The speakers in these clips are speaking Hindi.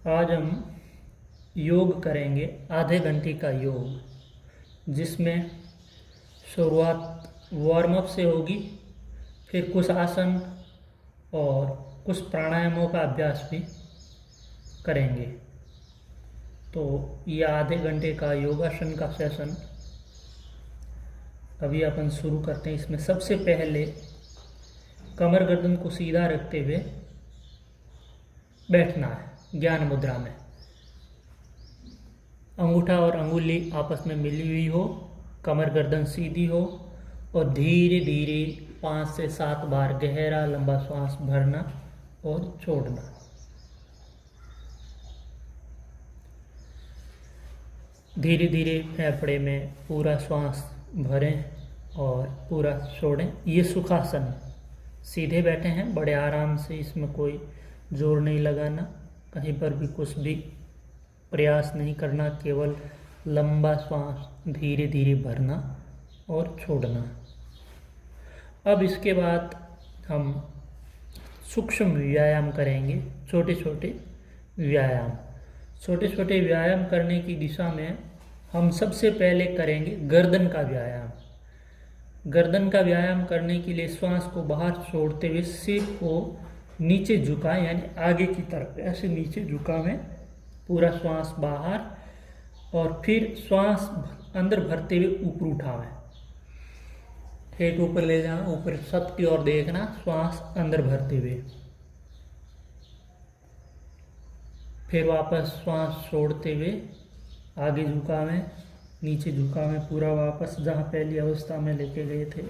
आज हम योग करेंगे, आधे घंटे का योग, जिसमें शुरुआत वार्म अप से होगी। फिर कुछ आसन और कुछ प्राणायामों का अभ्यास भी करेंगे। तो ये आधे घंटे का योगासन का सेशन अभी अपन शुरू करते हैं। इसमें सबसे पहले कमर गर्दन को सीधा रखते हुए बैठना है ज्ञान मुद्रा में। अंगूठा और अंगुली आपस में मिली हुई हो, कमर गर्दन सीधी हो और धीरे धीरे 5 से 7 बार गहरा लंबा श्वास भरना और छोड़ना। धीरे धीरे फेफड़े में पूरा श्वास भरें और पूरा छोड़ें। ये सुखासन, सीधे बैठे हैं बड़े आराम से, इसमें कोई जोर नहीं लगाना, कहीं पर भी कुछ भी प्रयास नहीं करना, केवल लंबा श्वास धीरे धीरे भरना और छोड़ना। अब इसके बाद हम सूक्ष्म व्यायाम करेंगे, छोटे छोटे व्यायाम। छोटे छोटे व्यायाम करने की दिशा में हम सबसे पहले करेंगे गर्दन का व्यायाम। गर्दन का व्यायाम करने के लिए श्वास को बाहर छोड़ते हुए सिर को नीचे झुकाएं, यानी आगे की तरफ ऐसे नीचे झुकावें, पूरा श्वास बाहर, और फिर श्वास अंदर भरते हुए ऊपर उठावें, ठेठ ऊपर ले जाना, ऊपर छत की ओर देखना, श्वास अंदर भरते हुए। फिर वापस श्वास छोड़ते हुए आगे झुकावें, नीचे झुकावें, पूरा वापस जहाँ पहली अवस्था में लेके गए थे।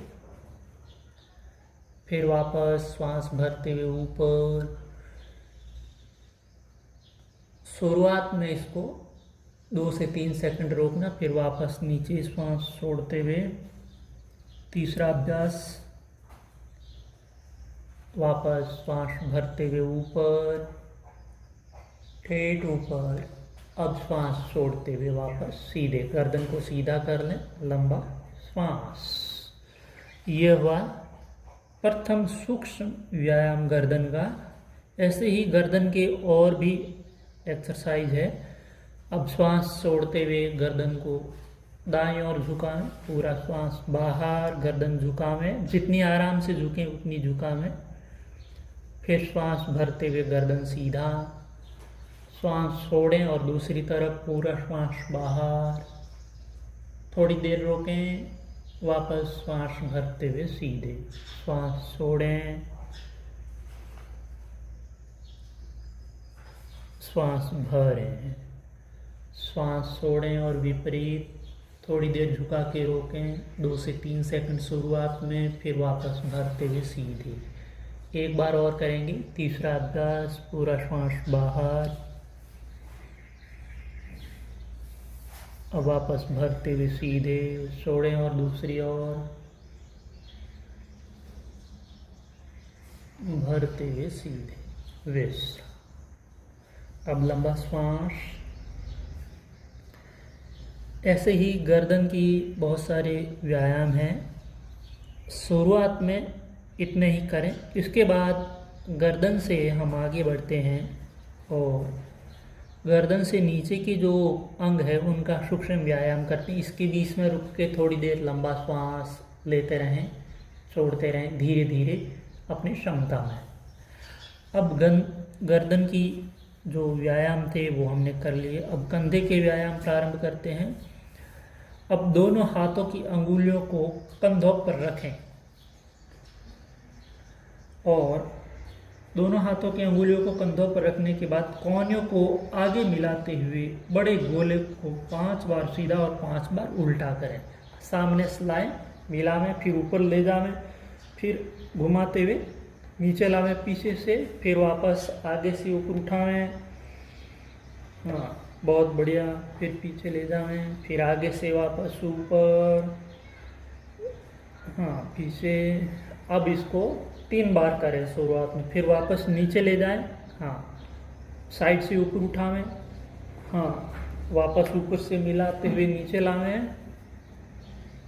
फिर वापस श्वास भरते हुए ऊपर। शुरुआत में इसको 2 से 3 सेकंड रोकना, फिर वापस नीचे श्वास छोड़ते हुए। तीसरा अभ्यास, वापस श्वास भरते हुए ऊपर, ठेठ ऊपर। अब श्वास छोड़ते हुए वापस सीधे, गर्दन को सीधा कर लें, लंबा श्वास। यह हुआ प्रथम सूक्ष्म व्यायाम गर्दन का। ऐसे ही गर्दन के और भी एक्सरसाइज है। अब श्वास छोड़ते हुए गर्दन को दाएं ओर झुकाएं, पूरा श्वास बाहर, गर्दन झुकावें, जितनी आराम से झुकें उतनी झुकावें। फिर श्वास भरते हुए गर्दन सीधा, श्वास छोड़ें और दूसरी तरफ पूरा श्वास बाहर। थोड़ी देर रोकें, वापस श्वास भरते हुए सीधे, श्वास छोड़ें, श्वास भरें, श्वास छोड़ें और विपरीत। थोड़ी देर झुका के रोकें, 2 से 3 सेकंड शुरुआत में, फिर वापस भरते हुए सीधे। एक बार और करेंगे। तीसरा अभ्यास, पूरा श्वास बाहर, अब वापस भरते हुए सीधे, छोड़ें और दूसरी ओर, भरते हुए सीधे, विश्राम। अब लंबा श्वास। ऐसे ही गर्दन की बहुत सारे व्यायाम हैं। शुरुआत में इतने ही करें। इसके बाद गर्दन से हम आगे बढ़ते हैं और गर्दन से नीचे के जो अंग है उनका सूक्ष्म व्यायाम करते हैं। इसके बीच में रुक के थोड़ी देर लंबा श्वास लेते रहें, छोड़ते रहें, धीरे धीरे अपनी क्षमता में। अब गर्दन की जो व्यायाम थे वो हमने कर लिए। अब कंधे के व्यायाम प्रारंभ करते हैं। अब दोनों हाथों की अंगुलियों को कंधों पर रखें और दोनों हाथों की अंगुलियों को कंधों पर रखने के बाद कोहनियों को आगे मिलाते हुए बड़े गोले को 5 बार सीधा और 5 बार उल्टा करें। सामने लाएं, मिलावें, फिर ऊपर ले जावें, फिर घुमाते हुए नीचे लावें पीछे से, फिर वापस आगे से ऊपर उठावें। हाँ, बहुत बढ़िया। फिर पीछे ले जावें, फिर आगे से वापस ऊपर, हाँ, पीछे। अब इसको 3 बार करें शुरुआत में, फिर वापस नीचे ले जाएं, हाँ, साइड से ऊपर उठावें, हाँ, वापस ऊपर से मिलाते हुए नीचे लावें,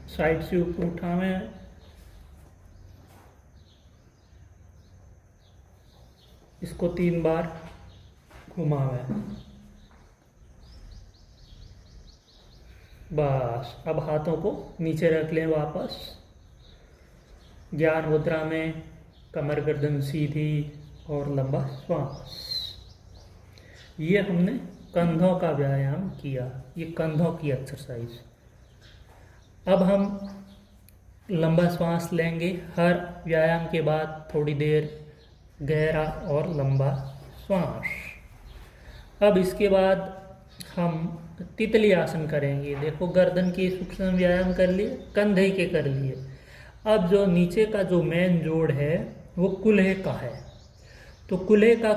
साइड से ऊपर उठावें, इसको 3 बार घुमावें। बस अब हाथों को नीचे रख लें वापस। ज्ञान मुद्रा में कमर गर्दन सीधी और लंबा श्वास। ये हमने कंधों का व्यायाम किया, ये कंधों की एक्सरसाइज। अब हम लंबा श्वास लेंगे हर व्यायाम के बाद थोड़ी देर, गहरा और लंबा श्वास। अब इसके बाद हम तितली आसन करेंगे। देखो गर्दन के सूक्ष्म व्यायाम कर लिए, कंधे के कर लिए। अब जो नीचे का जो मेन जोड़ है वो कुल्हे का है, तो कुल्हे का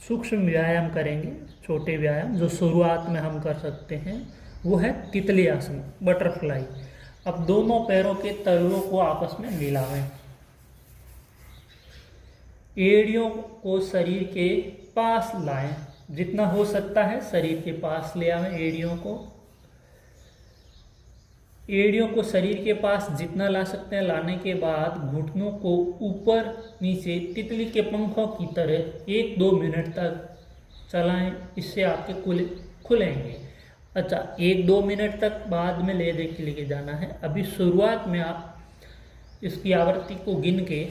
सूक्ष्म व्यायाम करेंगे। छोटे व्यायाम जो शुरुआत में हम कर सकते हैं वो है तितली आसन, बटरफ्लाई। अब दोनों पैरों के तलवों को आपस में मिलावें। एड़ियों को शरीर के पास लाएं, जितना हो सकता है शरीर के पास ले आवें एड़ियों को। एड़ियों को शरीर के पास जितना ला सकते हैं लाने के बाद घुटनों को ऊपर नीचे तितली के पंखों की तरह 1-2 मिनट तक चलाएं। इससे आपके कुल्हे खुलेंगे। अच्छा, 1-2 मिनट तक बाद में ले दे के लेके जाना है। अभी शुरुआत में आप इसकी आवृत्ति को गिन के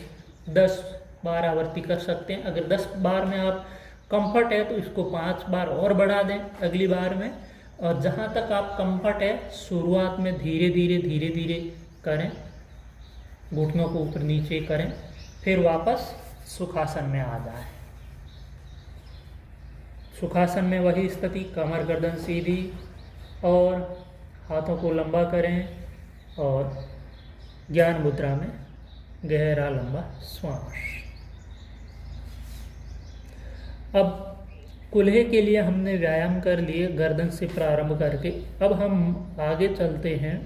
10 बार आवृत्ति कर सकते हैं। अगर 10 बार में आप कंफर्ट है तो इसको 5 बार और बढ़ा दें अगली बार में। और जहाँ तक आप कंफर्ट है शुरुआत में धीरे धीरे करें, घुटनों को ऊपर नीचे करें, फिर वापस सुखासन में आ जाएं। सुखासन में वही स्थिति, कमर गर्दन सीधी और हाथों को लंबा करें और ज्ञान मुद्रा में गहरा लंबा श्वास। अब कुल्हे के लिए हमने व्यायाम कर लिए गर्दन से प्रारंभ करके। अब हम आगे चलते हैं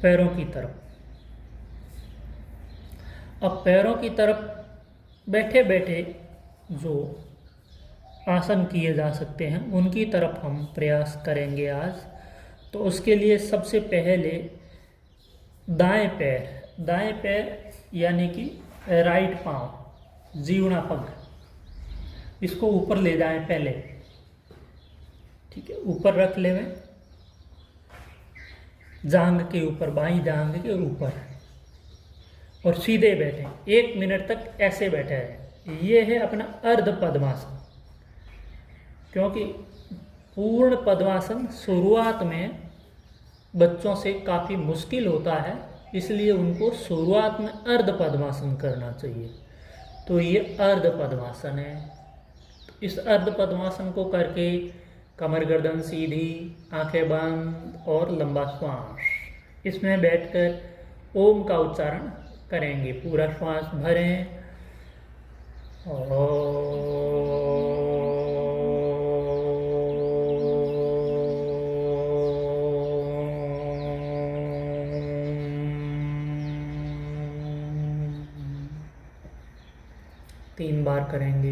पैरों की तरफ। अब पैरों की तरफ बैठे बैठे जो आसन किए जा सकते हैं उनकी तरफ हम प्रयास करेंगे आज। तो उसके लिए सबसे पहले दाएं पैर यानी कि राइट पांव, जीवना पग, इसको ऊपर ले जाएं पहले। ठीक है, ऊपर रख लेवें, जांघ के ऊपर, बाईं जांघ के ऊपर, और सीधे बैठें। 1 मिनट तक ऐसे बैठे रहें। ये है अपना अर्ध पद्मासन। क्योंकि पूर्ण पद्मासन शुरुआत में बच्चों से काफ़ी मुश्किल होता है, इसलिए उनको शुरुआत में अर्ध पद्मासन करना चाहिए। तो ये अर्ध पद्मासन है। इस अर्ध पद्मासन को करके कमर गर्दन सीधी, आंखें बंद और लंबा श्वास। इसमें बैठकर ओम का उच्चारण करेंगे। पूरा श्वास भरें तीन बार करेंगे।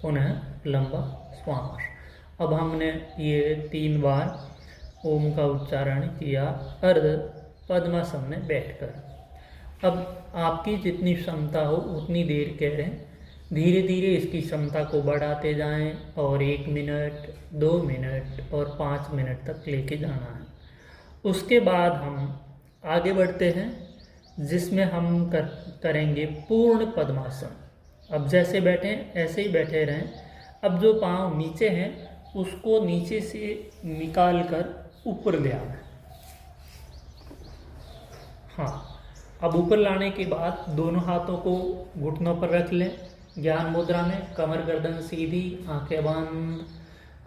पुनः लंबा श्वास। अब हमने ये 3 बार ओम का उच्चारण किया अर्ध पद्मासन में बैठकर। अब आपकी जितनी क्षमता हो उतनी देर कह रहे हैं। धीरे धीरे इसकी क्षमता को बढ़ाते जाएं और 1 मिनट, 2 मिनट और 5 मिनट तक लेके जाना है। उसके बाद हम आगे बढ़ते हैं जिसमें हम करेंगे पूर्ण पद्मासन। अब जैसे बैठे ऐसे ही बैठे रहें। अब जो पाँव नीचे हैं उसको नीचे से निकाल कर ऊपर ले आना। हाँ, अब ऊपर लाने के बाद दोनों हाथों को घुटनों पर रख लें। ज्ञान मुद्रा में कमर गर्दन सीधी, आंखें बंद।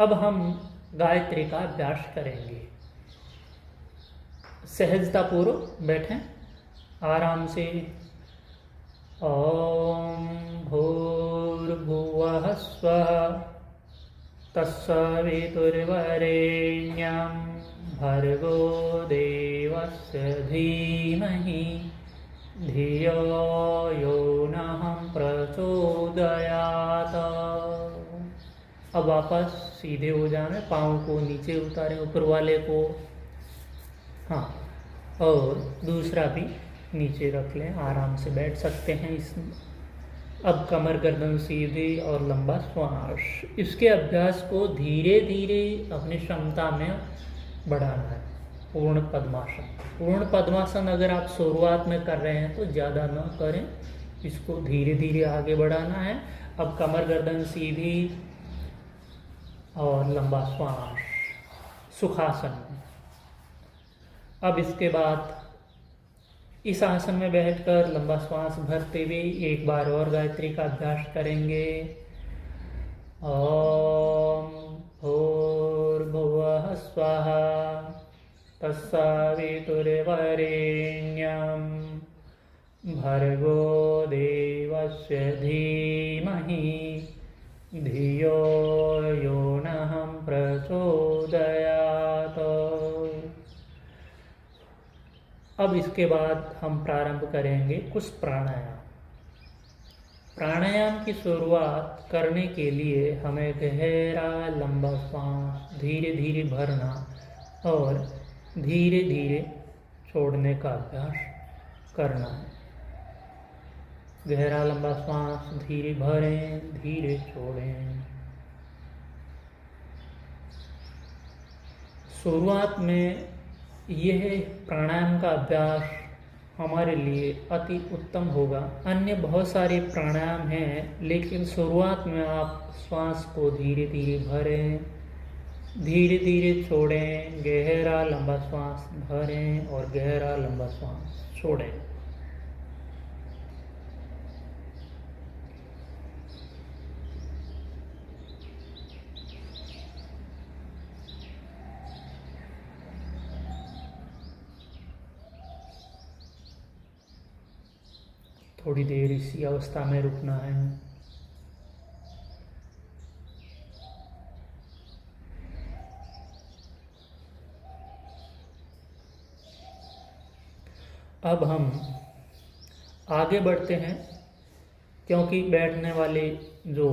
अब हम गायत्री का अभ्यास करेंगे। सहजतापूर्वक बैठें आराम से। ओम भूर्भुवः स्वः तत्सवितुर्वरेण्यं भर्गो देवस्य धीमहि धियो यो नः प्रचोदयात्। अब वापस सीधे हो जाए, पाँव को नीचे उतारें, ऊपर वाले को, हाँ, और दूसरा भी नीचे रख लें, आराम से बैठ सकते हैं इसमें। अब कमर गर्दन सीधी और लंबा श्वास। इसके अभ्यास को धीरे धीरे अपनी क्षमता में बढ़ाना है। पूर्ण पद्मासन। पूर्ण पद्मासन अगर आप शुरुआत में कर रहे हैं तो ज़्यादा न करें, इसको धीरे धीरे आगे बढ़ाना है। अब कमर गर्दन सीधी और लंबा श्वास, सुखासन। अब इसके बाद इस आसन में बैठकर लंबा श्वास भरते हुए एक बार और गायत्री का अभ्यास करेंगे। ओम भूर्भुवः स्वः तत्सवितुर्वरेण्यं भर्गो देवस्य धीमहि धियो यो नः प्रचोदयात्। अब इसके बाद हम प्रारंभ करेंगे कुछ प्राणायाम। प्राणायाम की शुरुआत करने के लिए हमें गहरा लंबा सांस धीरे धीरे भरना और धीरे धीरे छोड़ने का अभ्यास करना है। गहरा लंबा सांस धीरे भरें, धीरे छोड़ें। शुरुआत में यह प्राणायाम का अभ्यास हमारे लिए अति उत्तम होगा। अन्य बहुत सारे प्राणायाम हैं, लेकिन शुरुआत में आप श्वास को धीरे धीरे भरें, धीरे धीरे छोड़ें। गहरा लंबा श्वास भरें और गहरा लंबा श्वास छोड़ें। थोड़ी देर इसी अवस्था में रुकना है। अब हम आगे बढ़ते हैं, क्योंकि बैठने वाले जो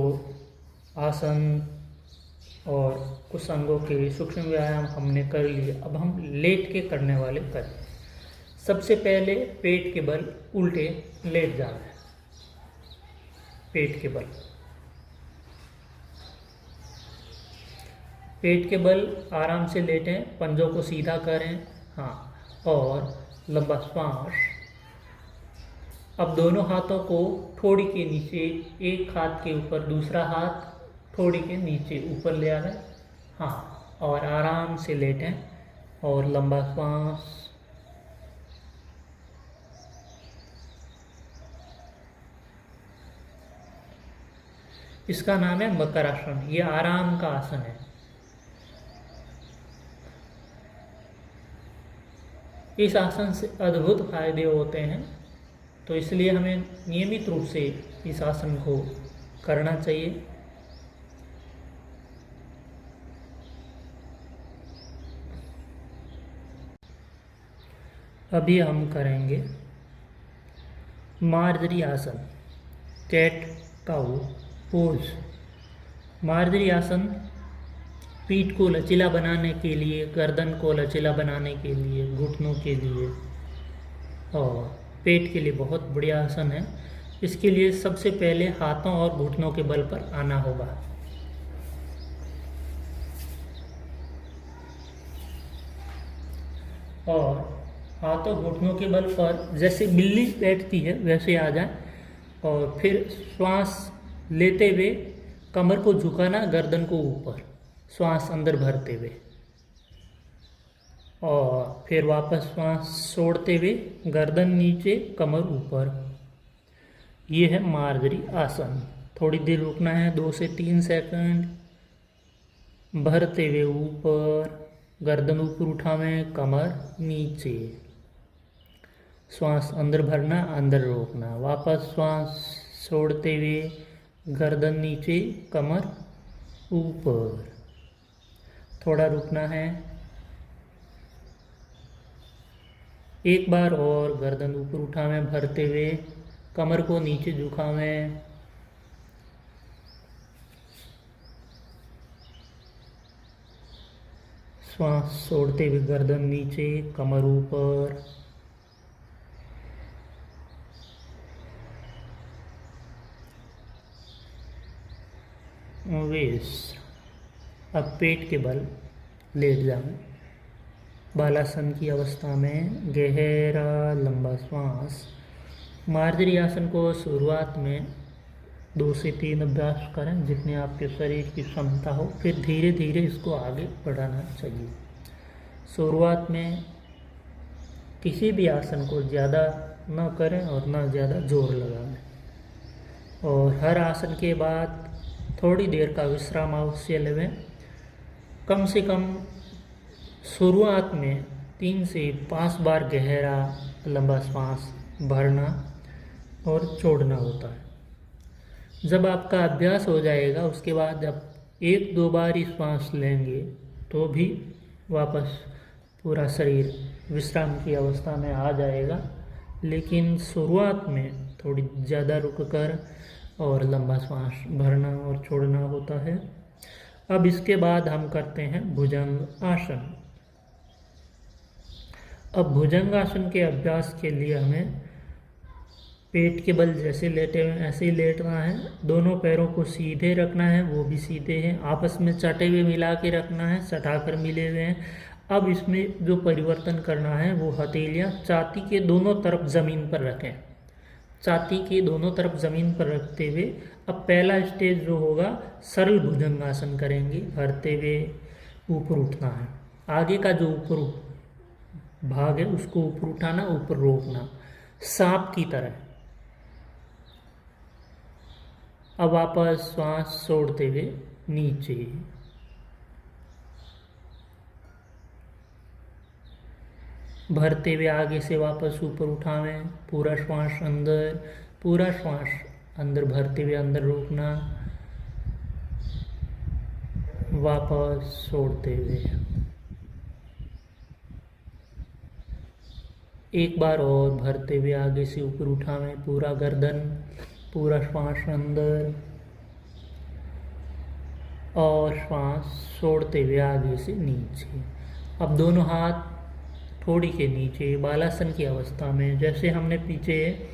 आसन और कुछ अंगों के सूक्ष्म व्यायाम हमने कर लिए। अब हम लेट के करने वाले करें। सबसे पहले पेट के बल उल्टे लेट जाना है। पेट के बल, पेट के बल आराम से लेटें, पंजों को सीधा करें, हाँ, और लंबा श्वास। अब दोनों हाथों को ठोड़ी के नीचे, एक हाथ के ऊपर दूसरा हाथ ठोड़ी के नीचे ऊपर ले आए, हाँ, और आराम से लेटें और लंबा श्वास। इसका नाम है मकरासन। ये आराम का आसन है। इस आसन से अद्भुत फायदे होते हैं, तो इसलिए हमें नियमित रूप से इस आसन को करना चाहिए। अभी हम करेंगे मार्जरी आसन, कैट काऊ पोज। मार्जरी आसन पीठ को लचीला बनाने के लिए, गर्दन को लचीला बनाने के लिए, घुटनों के लिए और पेट के लिए बहुत बढ़िया आसन है। इसके लिए सबसे पहले हाथों और घुटनों के बल पर आना होगा। और हाथों घुटनों के बल पर जैसे बिल्ली बैठती है वैसे आ जाए, और फिर श्वास लेते हुए कमर को झुकाना, गर्दन को ऊपर, श्वास अंदर भरते हुए, और फिर वापस श्वास छोड़ते हुए गर्दन नीचे, कमर ऊपर। ये है मार्जरी आसन। थोड़ी देर रुकना है, 2 से 3 सेकंड। भरते हुए ऊपर, गर्दन ऊपर उठावें, कमर नीचे। श्वास अंदर भरना, अंदर रोकना, वापस श्वास छोड़ते हुए गर्दन नीचे, कमर ऊपर। थोड़ा रुकना है। एक बार और गर्दन ऊपर उठावें, भरते हुए कमर को नीचे झुकावें। श्वास छोड़ते हुए गर्दन नीचे, कमर ऊपर। अब पेट के बल लेट जाएं। बालासन की अवस्था में गहरा लंबा श्वास। मार्जरी आसन को शुरुआत में 2 से 3 अभ्यास करें, जितने आपके शरीर की क्षमता हो, फिर धीरे धीरे इसको आगे बढ़ाना चाहिए। शुरुआत में किसी भी आसन को ज़्यादा न करें और न ज़्यादा जोर लगाएं, और हर आसन के बाद थोड़ी देर का विश्राम अवश्य लें। कम से कम शुरुआत में 3 से 5 बार गहरा लंबा श्वास भरना और छोड़ना होता है। जब आपका अभ्यास हो जाएगा, उसके बाद जब 1-2 बार ही श्वास लेंगे तो भी वापस पूरा शरीर विश्राम की अवस्था में आ जाएगा। लेकिन शुरुआत में थोड़ी ज़्यादा रुक कर और लंबा श्वास भरना और छोड़ना होता है। अब इसके बाद हम करते हैं भुजंग आसन। अब भुजंग आसन के अभ्यास के लिए हमें पेट के बल जैसे लेटे हुए ऐसे ही लेटना है। दोनों पैरों को सीधे रखना है, वो भी सीधे हैं। आपस में चटे हुए मिला के रखना है, सटाकर मिले हुए हैं। अब इसमें जो परिवर्तन करना है वो हथेलियाँ छाती के दोनों तरफ ज़मीन पर रखें। छाती के दोनों तरफ ज़मीन पर रखते हुए अब पहला स्टेज जो होगा, सरल भुजंगासन करेंगे। भरते हुए ऊपर उठना है, आगे का जो ऊपर भाग है उसको ऊपर उठाना, ऊपर रोकना, सांप की तरह। अब वापस श्वास छोड़ते हुए नीचे। भरते हुए आगे से वापस ऊपर उठावें, पूरा श्वास अंदर, पूरा श्वास अंदर भरते हुए अंदर रोकना, वापस छोड़ते हुए। एक बार और भरते हुए आगे से ऊपर उठावें, पूरा गर्दन, पूरा श्वास अंदर, और श्वास छोड़ते हुए आगे से नीचे। अब दोनों हाथ थोड़ी के नीचे, बालासन की अवस्था में। जैसे हमने पीछे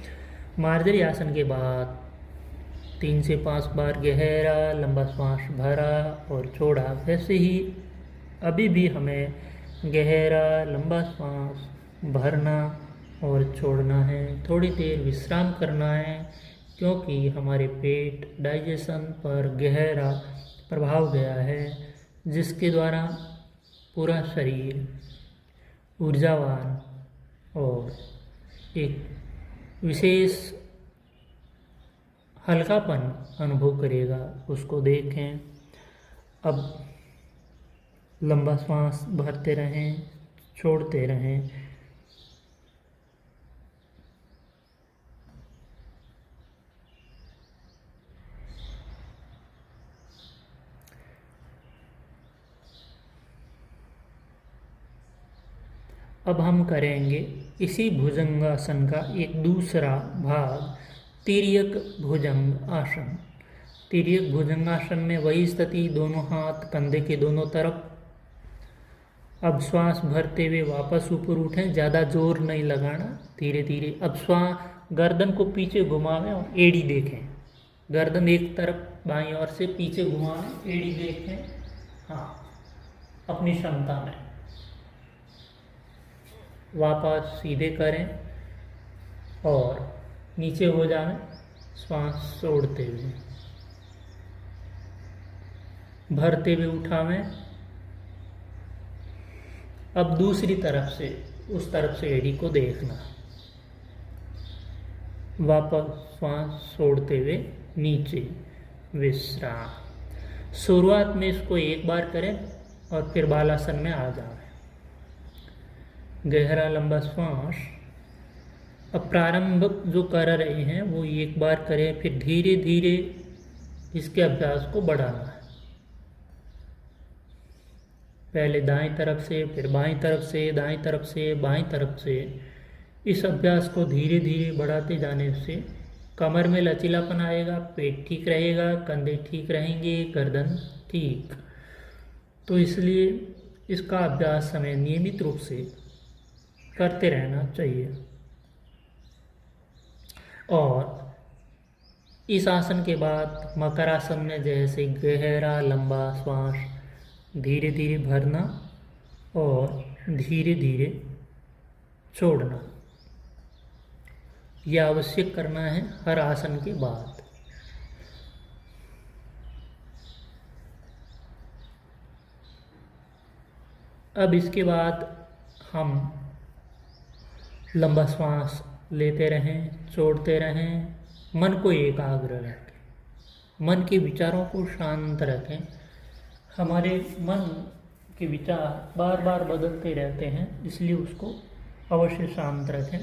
मार्जरी आसन के बाद 3 से 5 बार गहरा लंबा श्वास भरा और छोड़ा, वैसे ही अभी भी हमें गहरा लंबा श्वास भरना और छोड़ना है। थोड़ी देर विश्राम करना है, क्योंकि हमारे पेट डाइजेशन पर गहरा प्रभाव गया है, जिसके द्वारा पूरा शरीर ऊर्जावान और एक विशेष हल्कापन अनुभव करेगा। उसको देखें। अब लंबा श्वास भरते रहें, छोड़ते रहें। अब हम करेंगे इसी भुजंगासन का एक दूसरा भाग, तिर्यक भुजंग आसन। तिर्यक भुजंगासन में वही स्थिति, दोनों हाथ कंधे के दोनों तरफ। अब श्वास भरते हुए वापस ऊपर उठें, ज़्यादा जोर नहीं लगाना, धीरे धीरे। अब श्वास गर्दन को पीछे घुमावें और एड़ी देखें। गर्दन एक तरफ बाईं ओर से पीछे घुमावें, एड़ी देखें। हाँ, अपनी क्षमता में। वापस सीधे करें और नीचे हो जाएं, श्वास छोड़ते हुए। भरते हुए उठावें। अब दूसरी तरफ से, उस तरफ से एड़ी को देखना। वापस श्वास छोड़ते हुए नीचे, विश्राम। शुरुआत में इसको एक बार करें और फिर बालासन में आ जाए। गहरा लंबा श्वास। अब प्रारंभ जो कर रहे हैं वो एक बार करें, फिर धीरे धीरे इसके अभ्यास को बढ़ाना है। पहले दाएं तरफ से, फिर बाएं तरफ से, दाएं तरफ से, बाएं तरफ से। इस अभ्यास को धीरे धीरे बढ़ाते जाने से कमर में लचीलापन आएगा, पेट ठीक रहेगा, कंधे ठीक रहेंगे, गर्दन ठीक। तो इसलिए इसका अभ्यास हमें नियमित रूप से करते रहना चाहिए। और इस आसन के बाद मकरासन में जैसे गहरा लंबा श्वास धीरे धीरे भरना और धीरे धीरे छोड़ना, यह आवश्यक करना है हर आसन के बाद। अब इसके बाद हम लंबा श्वास लेते रहें, छोड़ते रहें, मन को एकाग्र रखें, मन के विचारों को शांत रखें। हमारे मन के विचार बार बार बदलते रहते हैं, इसलिए उसको अवश्य शांत रखें।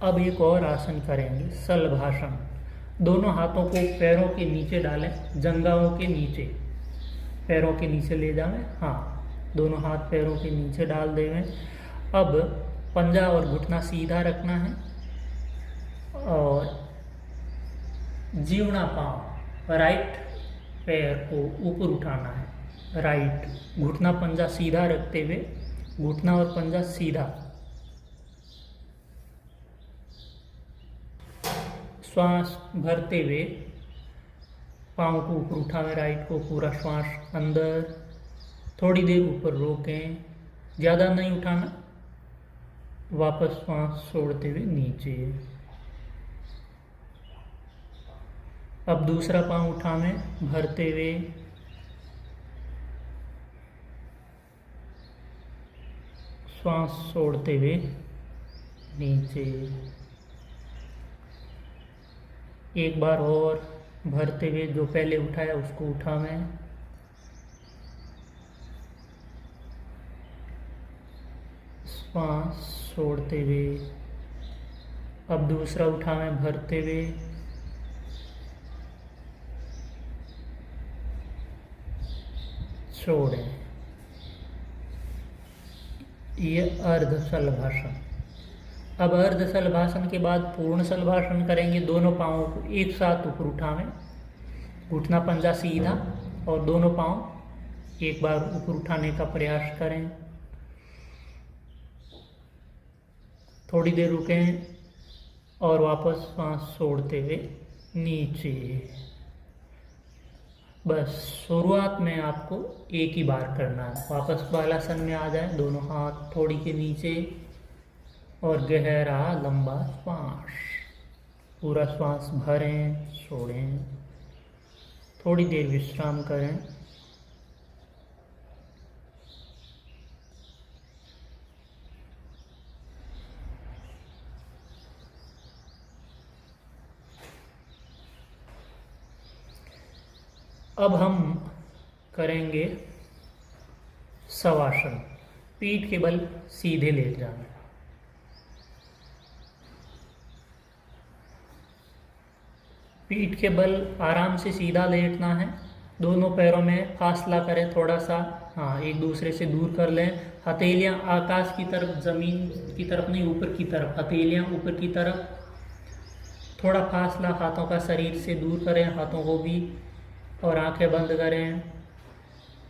अब एक और आसन करेंगे, शलभासन। दोनों हाथों को पैरों के नीचे डालें, जंघाओं के नीचे, पैरों के नीचे ले जाएं। हाँ, दोनों हाथ पैरों के नीचे डाल देवें। अब पंजा और घुटना सीधा रखना है और जीवना पांव, राइट पैर को ऊपर उठाना है। राइट घुटना पंजा सीधा रखते हुए, घुटना और पंजा सीधा। श्वास भरते हुए पाँव को ऊपर उठाएं, राइट को पूरा श्वास अंदर, थोड़ी देर ऊपर रोकें, ज़्यादा नहीं उठाना, वापस श्वास छोड़ते हुए नीचे। अब दूसरा पाँव उठाएं, भरते हुए, श्वास छोड़ते हुए नीचे। एक बार और भरते हुए, जो पहले उठाया उसको उठावें, श्वास छोड़ते हुए। अब दूसरा उठावें भरते हुए, छोड़ें। ये अर्ध शलभासन। अब अर्ध शलभासन के बाद पूर्ण शलभासन करेंगे। दोनों पाँवों को एक साथ ऊपर उठावें, घुटना पंजा सीधा और दोनों पाँव एक बार ऊपर उठाने का प्रयास करें। थोड़ी देर रुकें और वापस सांस छोड़ते हुए नीचे। बस शुरुआत में आपको एक ही बार करना है। वापस बालासन में आ जाए, दोनों हाथ थोड़ी के नीचे और गहरा लंबा श्वास, पूरा श्वास भरें, छोड़ें, थोड़ी देर विश्राम करें। अब हम करेंगे शवासन। पीठ के बल सीधे लेट जाना। पीठ के बल आराम से सीधा लेटना है। दोनों पैरों में फासला करें थोड़ा सा, हाँ, एक दूसरे से दूर कर लें। हथेलियाँ आकाश की तरफ, ज़मीन की तरफ नहीं, ऊपर की तरफ, हथेलियाँ ऊपर की तरफ। थोड़ा फासला हाथों का शरीर से दूर करें, हाथों को भी, और आंखें बंद करें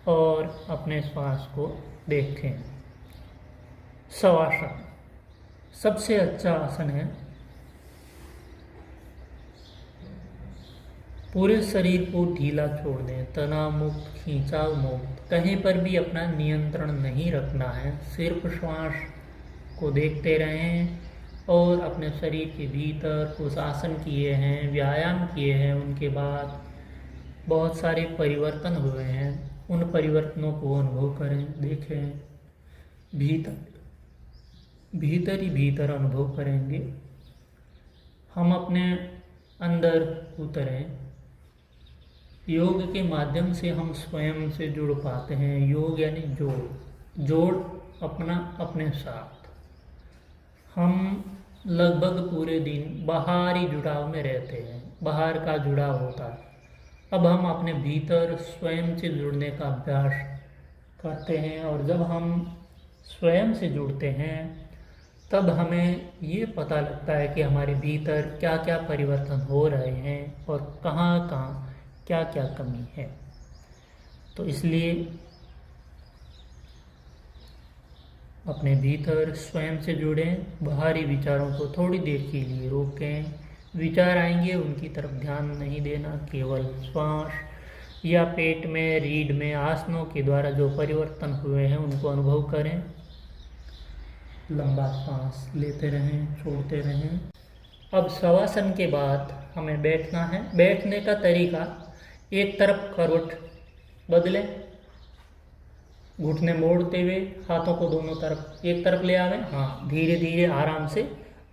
और अपने श्वास को देखें। शवासन सबसे अच्छा आसन है। पूरे शरीर को ढीला छोड़ दें, तनाव मुक्त, खींचाव मुक्त। कहीं पर भी अपना नियंत्रण नहीं रखना है, सिर्फ श्वास को देखते रहें और अपने शरीर के भीतर कुछ आसन किए हैं, व्यायाम किए हैं, उनके बाद बहुत सारे परिवर्तन हुए हैं। उन परिवर्तनों को अनुभव करें, देखें, भीतर भीतर ही भीतर अनुभव करेंगे। हम अपने अंदर उतरें। योग के माध्यम से हम स्वयं से जुड़ पाते हैं। योग यानी जोड़ अपना अपने साथ। हम लगभग पूरे दिन बाहरी जुड़ाव में रहते हैं, बाहर का जुड़ाव होता है। अब हम अपने भीतर स्वयं से जुड़ने का अभ्यास करते हैं, और जब हम स्वयं से जुड़ते हैं तब हमें ये पता लगता है कि हमारे भीतर क्या क्या परिवर्तन हो रहे हैं और कहाँ कहाँ क्या क्या कमी है। तो इसलिए अपने भीतर स्वयं से जुड़ें, बाहरी विचारों को थोड़ी देर के लिए रोकें। विचार आएंगे, उनकी तरफ ध्यान नहीं देना, केवल श्वास या पेट में, रीढ़ में, आसनों के द्वारा जो परिवर्तन हुए हैं उनको अनुभव करें। लंबा सांस लेते रहें, छोड़ते रहें। अब शवासन के बाद हमें बैठना है। बैठने का तरीका, एक तरफ करवट बदलें, घुटने मोड़ते हुए हाथों को दोनों तरफ एक तरफ ले आवें। हाँ, धीरे धीरे आराम से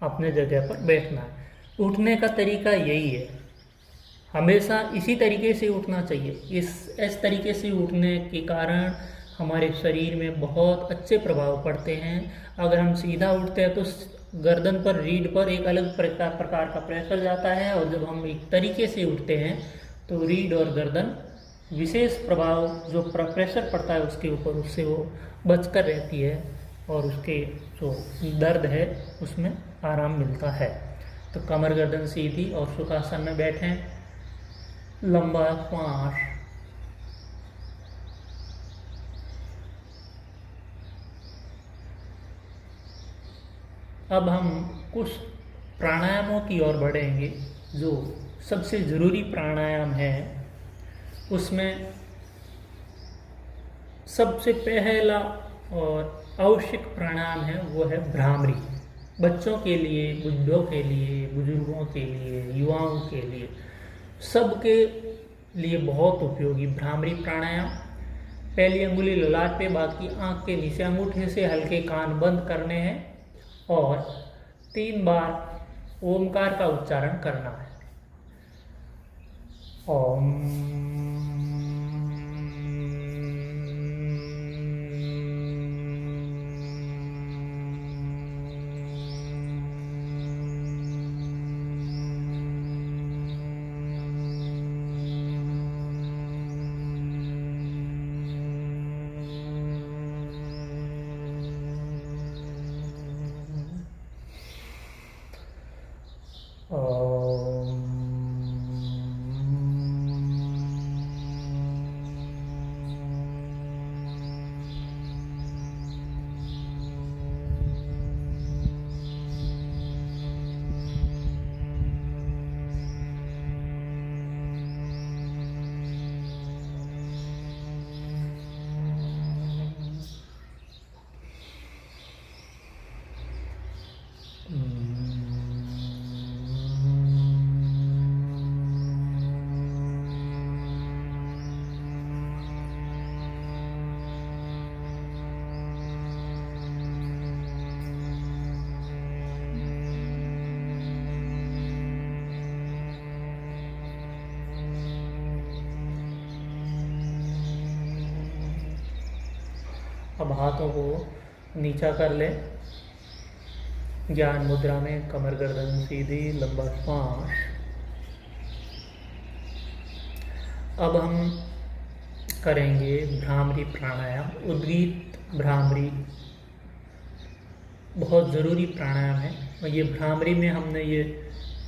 अपने जगह पर बैठना है। उठने का तरीका यही है, हमेशा इसी तरीके से उठना चाहिए। इस तरीके से उठने के कारण हमारे शरीर में बहुत अच्छे प्रभाव पड़ते हैं। अगर हम सीधा उठते हैं तो गर्दन पर, रीढ़ पर एक अलग प्रकार का प्रेशर जाता है, और जब हम एक तरीके से उठते हैं तो रीढ़ और गर्दन विशेष प्रभाव जो प्रेशर पड़ता है उसके ऊपर, उससे वो बचकर रहती है, और उसके जो दर्द है उसमें आराम मिलता है। तो कमर गर्दन सीधी और सुखासन में बैठें। लंबा श्वास, अब हम कुछ प्राणायामों की ओर बढ़ेंगे। जो सबसे ज़रूरी प्राणायाम है उसमें सबसे पहला और आवश्यक प्राणायाम है वो है भ्रामरी। बच्चों के लिए, बुढ़ों के लिए, बुजुर्गों के लिए, युवाओं के लिए, सबके लिए बहुत उपयोगी भ्रामरी प्राणायाम। पहली अंगुली ललाट पे, बाकी आंख के नीचे अंगूठे से हल्के कान बंद करने हैं और 3 बार ओमकार का उच्चारण करना है। ओम। अब हाथों को नीचा कर लें, ज्ञान मुद्रा में, कमर गर्दन सीधी, लंबा श्वास। अब हम करेंगे भ्रामरी प्राणायाम। उद्गीत भ्रामरी बहुत ज़रूरी प्राणायाम है, और ये भ्रामरी में हमने ये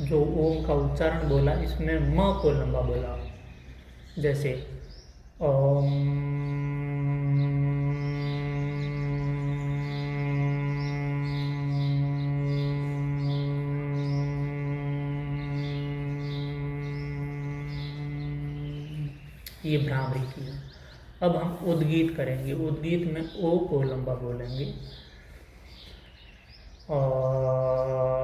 जो ओम का उच्चारण बोला, इसमें म को लंबा बोला, जैसे ओम। ये भ्रामरी की है। अब हम उद्गीत करेंगे। उद्गीत में ओ को लंबा बोलेंगे। और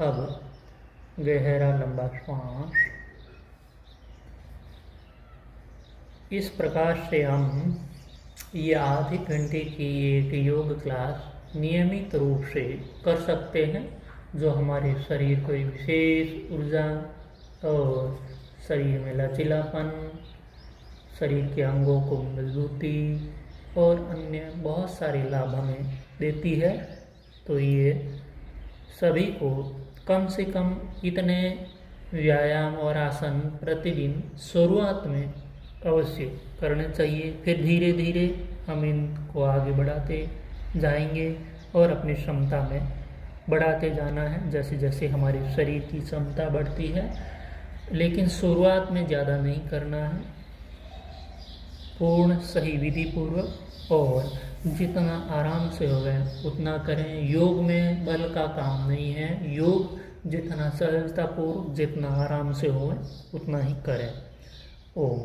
अब गहरा लंबा श्वास। इस प्रकार से हम ये आधे घंटे की एक योग क्लास नियमित रूप से कर सकते हैं, जो हमारे शरीर को एक विशेष ऊर्जा और शरीर में लचीलापन, शरीर के अंगों को मजबूती और अन्य बहुत सारे लाभ हमें देती है। तो ये सभी को कम से कम इतने व्यायाम और आसन प्रतिदिन शुरुआत में अवश्य करने चाहिए। फिर धीरे धीरे हम इनको आगे बढ़ाते जाएंगे और अपनी क्षमता में बढ़ाते जाना है जैसे जैसे हमारे शरीर की क्षमता बढ़ती है। लेकिन शुरुआत में ज़्यादा नहीं करना है, पूर्ण सही विधि पूर्वक और जितना आराम से हो गए उतना करें। योग में बल का काम नहीं है, योग जितना सहजतापूर्वक जितना आराम से हो उतना ही करें। ओम।